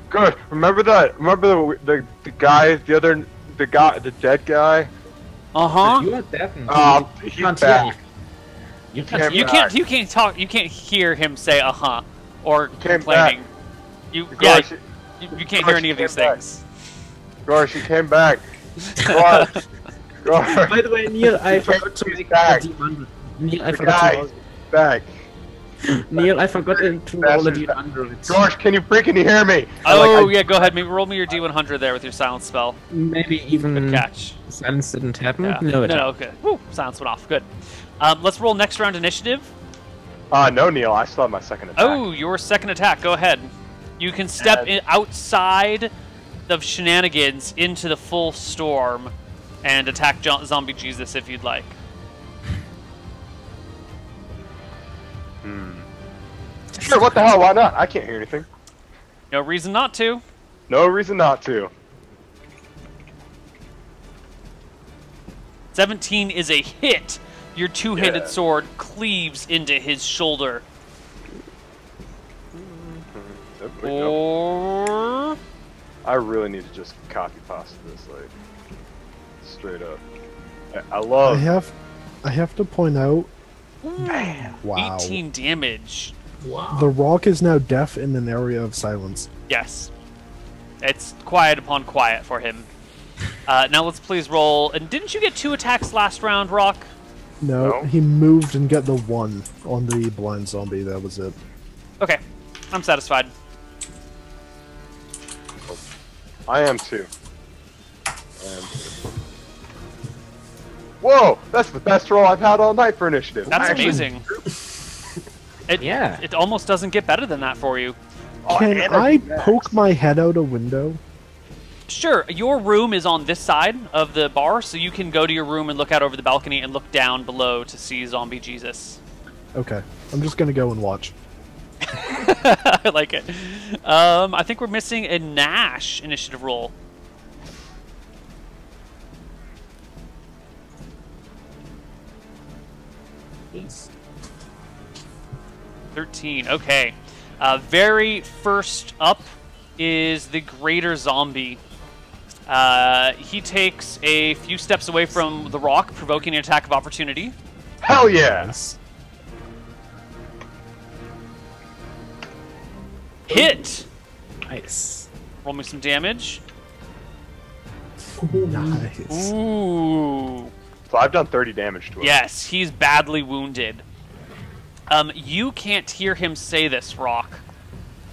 Remember that? Remember the guy, the dead guy? Uh-huh. you are definitely. He's can't back. You Came You back. can't talk. You can't hear him say "uh-huh" or Came complaining. You Gosh, can't hear any of these came back. things. Gosh, he came back. Gosh. By the way, Neal, I forgot to make back. a D100. Neal, I The forgot guy to roll. back. Neal, I forgot to roll a Bastard. D100. Gosh, can you freaking hear me? Oh yeah, go ahead. Roll me your D100 there with your silence spell. Maybe even Catch. silence didn't happen. Yeah. No, it Okay. Woo, silence went off. Good. Let's roll next round initiative. No, Neil, I still have my second attack. Oh, your second attack. Go ahead. You can step outside of Shenanigans into the full storm and attack Zombie Jesus if you'd like. Sure, what the hell? Why not? I can't hear anything. No reason not to. No reason not to. 17 is a hit. Your two-handed Yeah. sword cleaves into his shoulder. There we go. Or... I really need to just copy pasta this, like, straight up. I love. I have to point out. Bam. Wow. 18 damage. Wow. The rock is now deaf in an area of silence. Yes. It's quiet upon quiet for him. Now let's please roll. And didn't you get 2 attacks last round, Rock? No, No. he moved and got the 1 on the blind zombie. That was it. Okay. I'm satisfied. I am too. Whoa! That's the best roll I've had all night for initiative. That's Actually, amazing. Yeah. It almost doesn't get better than that for you. Can and I max. poke my head out a window? Sure, your room is on this side of the bar, so you can go to your room and look out over the balcony and look down below to see Zombie Jesus. Okay, I'm just gonna go and watch. I like it. I think we're missing a Nash initiative roll. Yes. 13. Okay. Very first up is the Greater Zombie. He takes a few steps away from the rock, provoking an attack of opportunity. Hell yeah! Yes. Hit! Nice. Roll me some damage. Nice. Ooh. So I've done 30 damage to him. Yes, he's badly wounded. You can't hear him say this, Rock,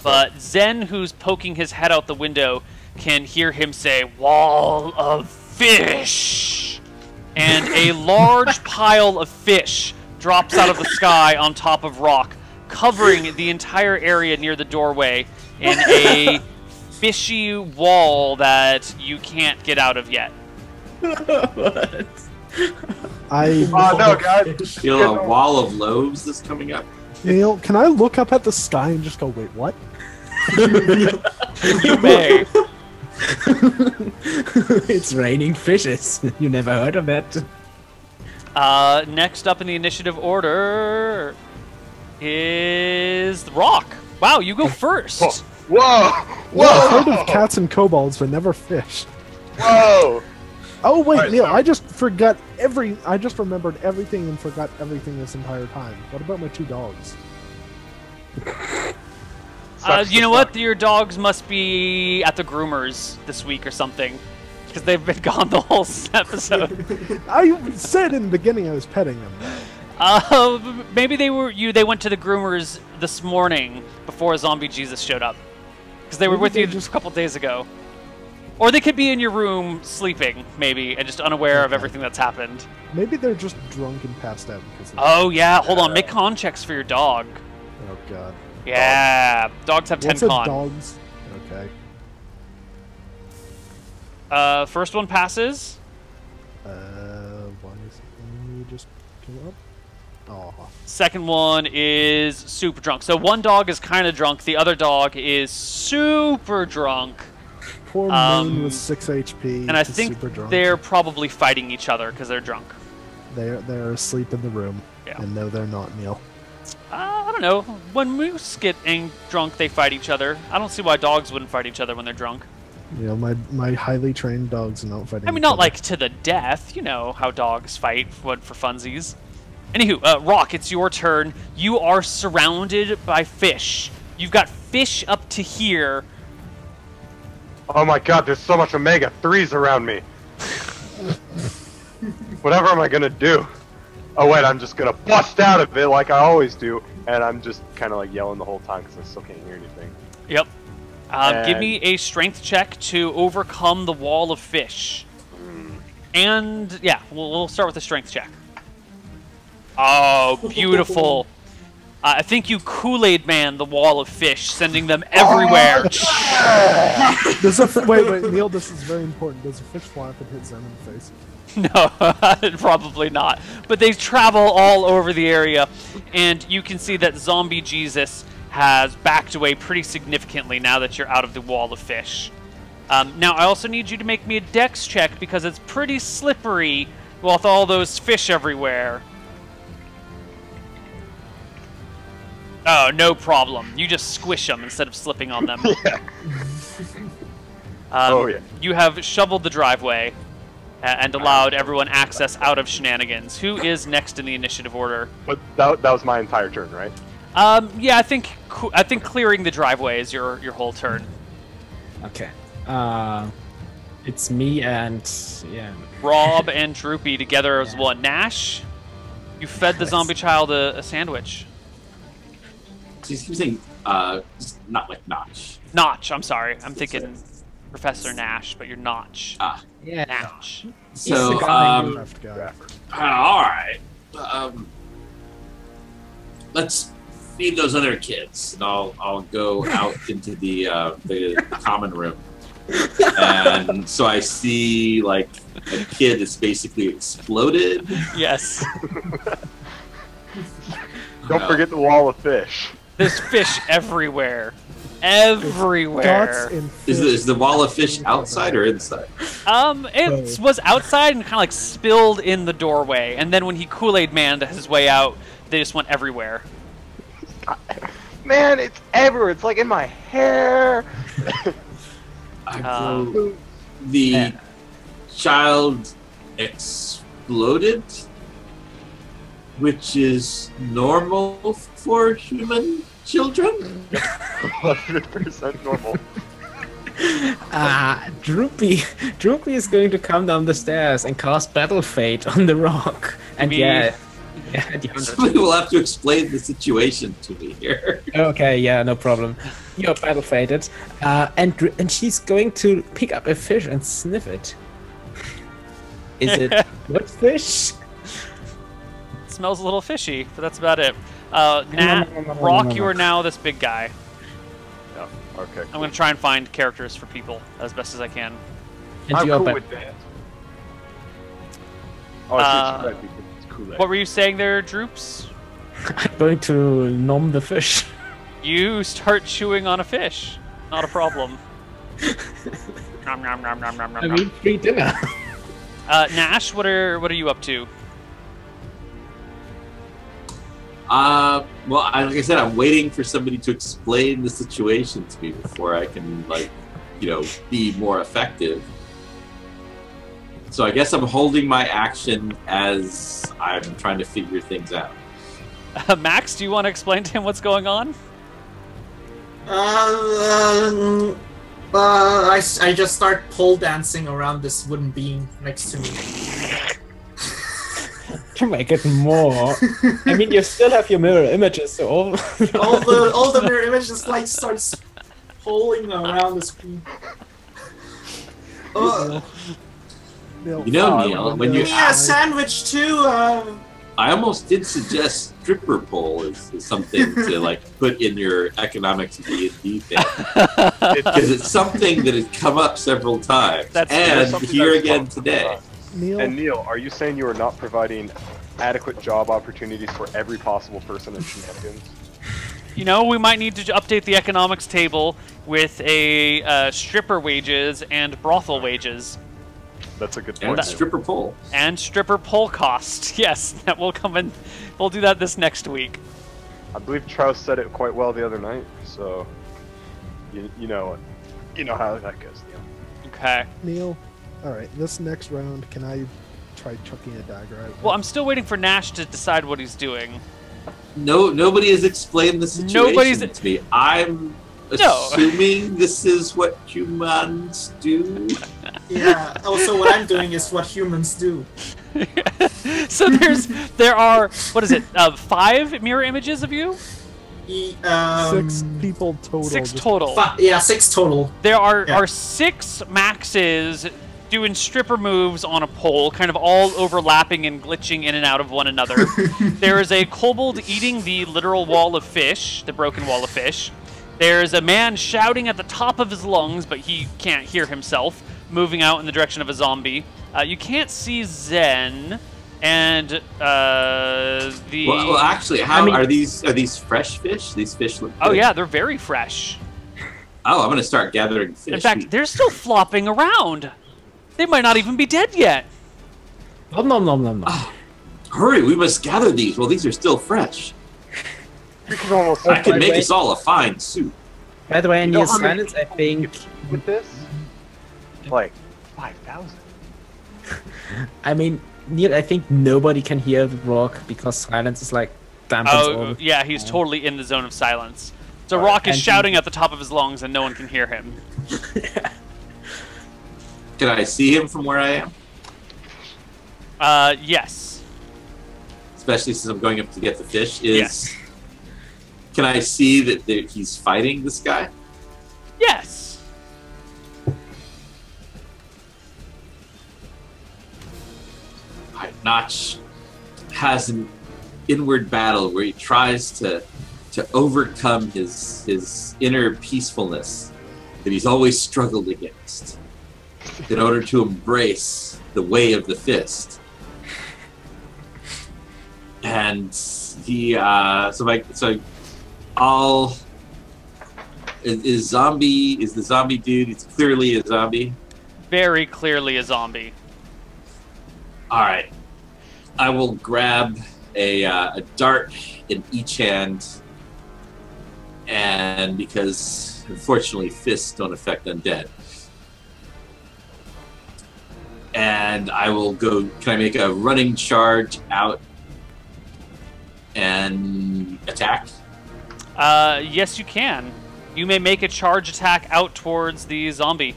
but Zen, who's poking his head out the window, can hear him say, "Wall of fish!" And a large pile of fish drops out of the sky on top of Rock, covering the entire area near the doorway in a fishy wall that you can't get out of yet. What? I Oh no, guys! Feel a wall of loaves that's coming up. Neil, can I look up at the sky and just go, wait, what? You may. It's raining fishes. You never heard of that? Next up in the initiative order is the Rock. Wow, you go first. Whoa! I've Whoa! heard of cats and kobolds, but never fish. Whoa! Oh wait, Alright, Neil, so- I just remembered everything and forgot everything this entire time. What about my 2 dogs? You know what? Your dogs must be at the groomers this week or something, because they've been gone the whole episode. I said in the beginning I was petting them. Maybe they went to the groomers this morning before Zombie Jesus showed up, because they were Maybe with they you just- a couple days ago. Or they could be in your room sleeping, maybe, and just unaware of Okay. everything that's happened. Maybe they're just drunk and passed out because of Oh yeah, hold on. Make con checks for your dog. Oh god. Yeah, dogs have 10 What's a con. dog's? Okay. First one passes. Why is it just come up? Oh. Second one is super drunk. So one dog is kind of drunk. The other dog is super drunk. Poor Moon with 6 HP. And I is think super drunk. they're probably fighting each other because they're drunk. They're asleep in the room. Yeah. And no, they're not, Neil. I don't know. When moose get drunk, they fight each other. I don't see why dogs wouldn't fight each other when they're drunk. You know, my highly trained dogs are not fighting. I mean, each not other. like to the death. You know how dogs fight for funsies. Anywho, Rock, it's your turn. You are surrounded by fish. You've got fish up to here. Oh my god, there's so much omega-3s around me. Whatever am I gonna do? Oh wait, I'm just gonna bust out of it like I always do, and I'm just kind of like yelling the whole time because I still can't hear anything. Yep. Give And- me a strength check to overcome the wall of fish. And, yeah, we'll start with the strength check. Oh, beautiful. I think you Kool-Aid Man the wall of fish, sending them everywhere. Wait, Neil, this is very important. Does a fish fly up and hit Zen in the face? No, probably not. But they travel all over the area, and you can see that Zombie Jesus has backed away pretty significantly now that you're out of the wall of fish. Now, I also need you to make me a dex check because it's pretty slippery with all those fish everywhere. Oh, no problem. You just squish them instead of slipping on them. Yeah. You have shoveled the driveway and allowed everyone access out of Shenanigans. Who is next in the initiative order? But that was my entire turn, right? Yeah, I think clearing the driveway is your whole turn. Okay. It's me and Krob and Droopy together as one. Nash, you fed the zombie child a sandwich. He's saying, not like Notch. Notch, I'm sorry. I'm thinking Professor Nash, but you're Notch. Yeah. Nash. So, Left guy. all right. Let's feed those other kids, and I'll go out into the common room. And so I see like a kid that's basically exploded. Yes. Don't forget the wall of fish. There's fish everywhere. Everywhere. Guts and fish. Is the wall of fish outside or inside? It was outside and kind of like spilled in the doorway, and then when he Kool-Aid manned his way out, they just went everywhere. Man, it's everywhere. It's like in my hair. The child exploded, which is normal for human children. 100% normal. Droopy is going to come down the stairs and cast Battle Fate on the rock. And Somebody will have to explain the situation to me here. Okay, yeah, no problem. You're battle fated, and she's going to pick up a fish and sniff it. Is it what fish? It smells a little fishy, but that's about it. Rock, you are now this big guy. Yeah. Okay. Cool. I'm going to try and find characters for people as best as I can. And I'm you're cool ba- with that. Oh, it's red because it's Kool-Aid. What were you saying there, Droops? I'm going to nom the fish. You start chewing on a fish. Not a problem. Nom, nom, nom, nom, nom, nom, I nom. mean, free dinner. Nash, what are you up to? Well, like I said, I'm waiting for somebody to explain the situation to me before I can, be more effective. So I guess I'm holding my action as I'm trying to figure things out. Max, do you want to explain to him what's going on? I just start pole dancing around this wooden beam next to me. To make it more. I mean, you still have your mirror images, so all all the mirror images starts pulling around the screen. Neal, when you a sandwich too. I almost did suggest stripper pole is something to put in your economics D&D thing, because it's something that has come up several times, and here again today. Neal? And Neal, are you saying you are not providing adequate job opportunities for every possible person in Shenanigans? We might need to update the economics table with a stripper wages and brothel wages. That's a good And point. stripper pole. And stripper pole cost. Yes, that will come in. We'll do that this next week. I believe Trouse said it quite well the other night, so you know how that goes, Neal. Okay. Neal, alright, this next round, can I try chucking a dagger at Well, I'm still waiting for Nash to decide what he's doing. No, nobody has explained the situation to me. I'm assuming this is what humans do. Yeah. Also, what I'm doing is what humans do. So there are, what is it, 5 mirror images of you? 6 people total. 6 total. 6 total. There are 6 Maxes doing stripper moves on a pole, kind of all overlapping and glitching in and out of one another. There is a kobold eating the literal wall of fish, the broken wall of fish. There's a man shouting at the top of his lungs, but he can't hear himself, moving out in the direction of a zombie. You can't see Zen. And the Well, actually, are these fresh fish? These fish look oh good. yeah, they're very fresh. Oh, I'm gonna start gathering fish. In fact, they're still flopping around. They might not even be dead yet. Nom nom nom nom nom. Hurry, we must gather these while these are still fresh. You can almost I can make way- us all a fine soup. By the way, in know your how many silence, I think. with this. Like 5,000. I mean, Neal, I think nobody can hear the rock because silence is like dampens all. Oh yeah, he's totally in the zone of silence. So Alright, Rock is and shouting at the top of his lungs, and no one can hear him. Can I see him from where I am? Yes. Especially since I'm going up to get the fish. Yes. Can I see that he's fighting this guy? Yes. Alright, Notch has an inward battle where he tries to overcome his inner peacefulness that he's always struggled against in order to embrace the way of the fist. And he is the zombie dude, it's clearly a zombie. Very clearly a zombie. Alright. I will grab a dart in each hand, and because unfortunately fists don't affect undead. And I will go, can I make a running charge out and attack? Yes, you can. You may make a charge attack out towards the zombie.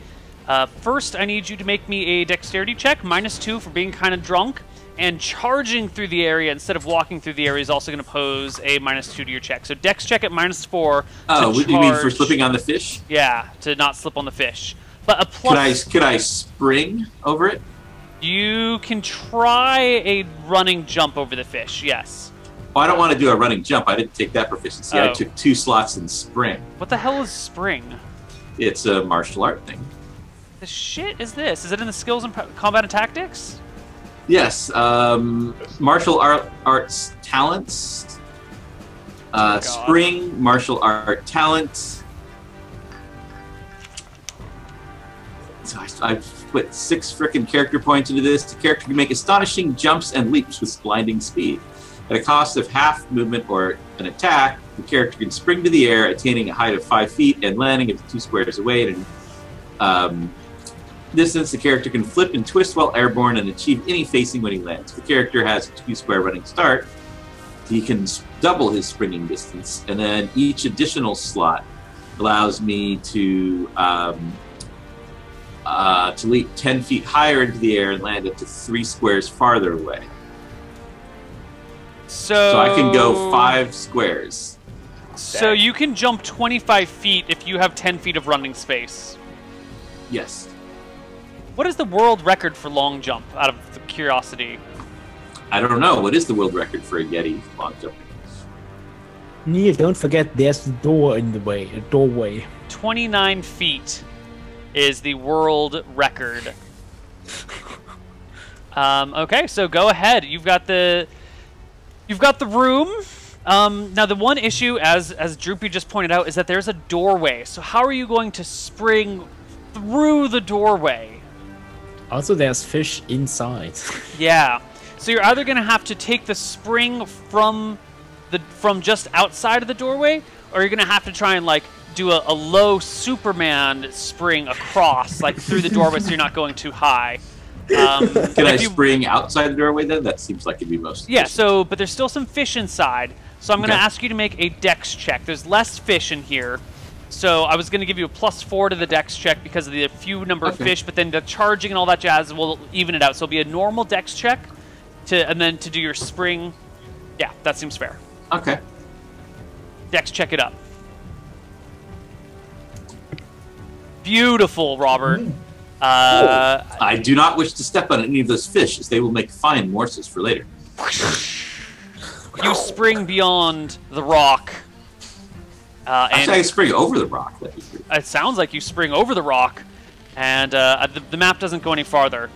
First, I need you to make me a dexterity check, -2 for being kind of drunk, and charging through the area instead of walking through the area is also going to pose a -2 to your check. So dex check at -4. Oh, what do you mean for slipping on the fish? Yeah, to not slip on the fish. But a plus... Could I spring over it? You can try a running jump over the fish, yes. Oh, I don't want to do a running jump. I didn't take that proficiency. Oh. I took 2 slots in spring. What the hell is spring? It's a martial art thing. The shit is this? Is it in the skills and combat and tactics? Yes, martial arts talents. Spring, martial art talent. So I've put 6 frickin' character points into this. The character can make astonishing jumps and leaps with blinding speed. At a cost of half movement or an attack, the character can spring to the air, attaining a height of 5 feet and landing up to 2 squares away at an distance. The character can flip and twist while airborne and achieve any facing when he lands. If the character has a 2-square running start, he can double his springing distance, and then each additional slot allows me to leap 10 feet higher into the air and land up to 3 squares farther away. So I can go 5 squares. So you can jump 25 feet if you have 10 feet of running space. Yes. What is the world record for long jump, out of curiosity? I don't know. What is the world record for a Yeti long jumping? Neal, don't forget there's the door in the way, a doorway. 29 feet is the world record. Okay, so go ahead. You've got the room. Now the one issue, as Droopy just pointed out, is that there's a doorway. So how are you going to spring through the doorway? Also, there's fish inside. Yeah. So you're either going to have to take the spring from just outside of the doorway, or you're going to have to try and like do a low Superman spring across, like through the doorway, so you're not going too high. Can I spring outside the doorway then? That seems like it'd be most Yeah, efficient. but there's still some fish inside, so I'm going to ask you to make a dex check. There's less fish in here, so I was going to give you a +4 to the dex check because of the few number of fish, but then the charging and all that jazz will even it out. So it'll be a normal dex check, and then to do your spring. Yeah, that seems fair. Okay. Dex, check it up. Beautiful, Robert. I do not wish to step on any of those fish, as they will make fine morsels for later. You spring beyond the rock. Actually, I spring over the rock. It sounds like you spring over the rock, and the map doesn't go any farther.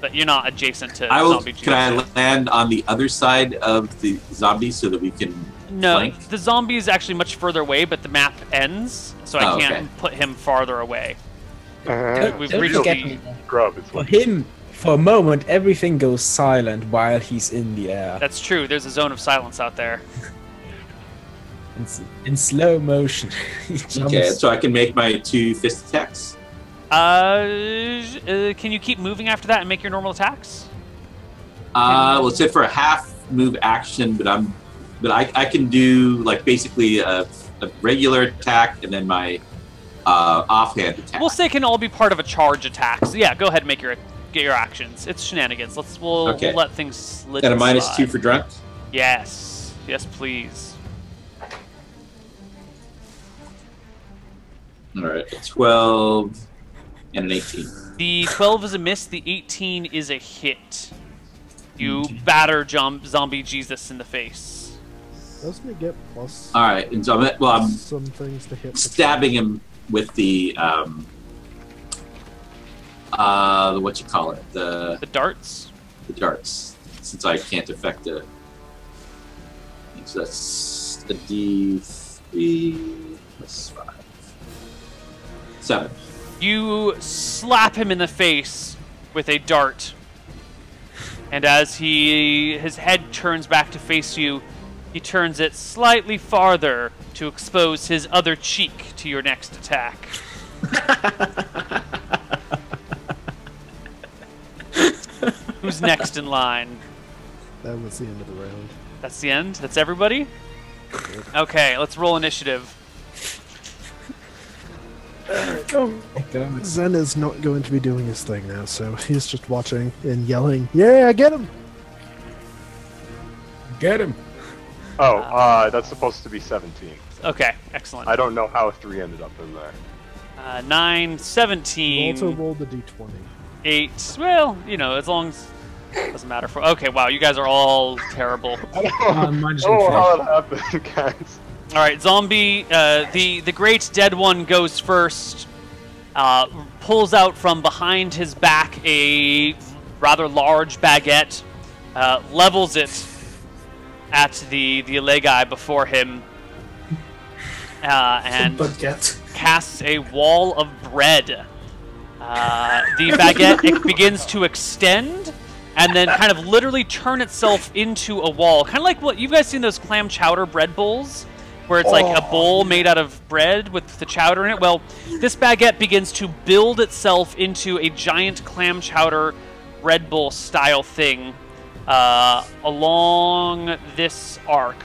but you're not adjacent to I will. zombie Can I Jesus. land on the other side of the zombie so that we can No, flank? the zombie is actually much further away, but the map ends, so I Oh, can't okay. put him farther away. We've Don't reached forget the- me. Krob, it's For like him, for a moment, everything goes silent while he's in the air. That's true. There's a zone of silence out there. In slow motion. He Okay, jumps. so I can make my 2 fist attacks. Can you keep moving after that and make your normal attacks? Well, it said for a half move action, but I can do like basically a regular attack and then my offhand attack. We'll say it can all be part of a charge attack. So yeah, go ahead and get your actions. It's shenanigans. We'll let things slip. Got a -2 for drunk. Yes, yes, please. All right, a 12 and an 18. The 12 is a miss. The 18 is a hit. You batter zombie Jesus in the face. Doesn't it get plus All right, and so I'm some things to hit? stabbing him with the what you call it, the darts. The darts, since I can't affect it. So that's a D3 plus 5. 7. You slap him in the face with a dart. And as his head turns back to face you, he turns it slightly farther to expose his other cheek to your next attack. Who's next in line? That was the end of the round. That's the end? That's everybody? Okay, let's roll initiative. Zen is not going to be doing his thing now, so he's just watching and yelling, "Yeah, get him!" Get him. Oh, that's supposed to be 17. Okay, excellent. I don't know how 3 ended up in there. 9, You 17, also rolled the d20. 8. Well, you know, as long as it doesn't matter for. Okay, wow, you guys are all terrible. Munching Oh, how fish. it happened, guys. All right, zombie. The great dead one goes first. Pulls out from behind his back a rather large baguette. Levels it at the Allay guy before him. And Baguette. casts a wall of bread. The baguette it begins to extend and then kind of literally turn itself into a wall. Kind of like what you've guys seen those clam chowder bread bowls, where it's like a bowl made out of bread with the chowder in it. Well, this baguette begins to build itself into a giant clam chowder bread bowl style thing along this arc.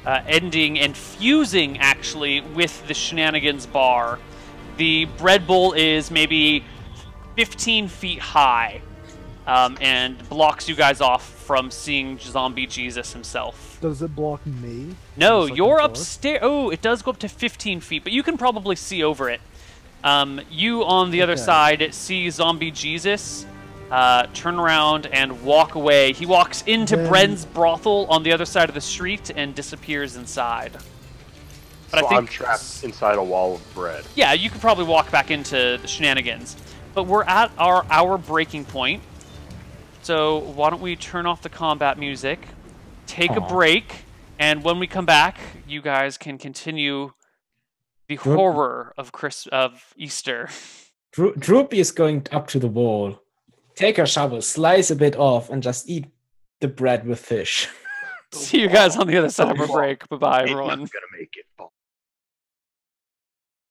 Ending and fusing actually with the Shenanigans bar. The bread bowl is maybe 15 feet high and blocks you guys off from seeing zombie Jesus himself. Does it block me? No, The second you're floor? upstairs. Oh, it does go up to 15 feet, but you can probably see over it. You on the other Okay. side see zombie Jesus turn around and walk away. He walks into Then- Bren's brothel on the other side of the street and disappears inside. But So I think I'm trapped inside a wall of bread. yeah, you could probably walk back into the Shenanigans. But we're at our hour breaking point. So why don't we turn off the combat music, take a break, and when we come back, you guys can continue the horror of Easter. Droopy is going up to the wall. Take a shovel, slice a bit off, and just eat the bread with fish. See you guys on the other side of our break. Bye-bye, everyone. Gonna make it.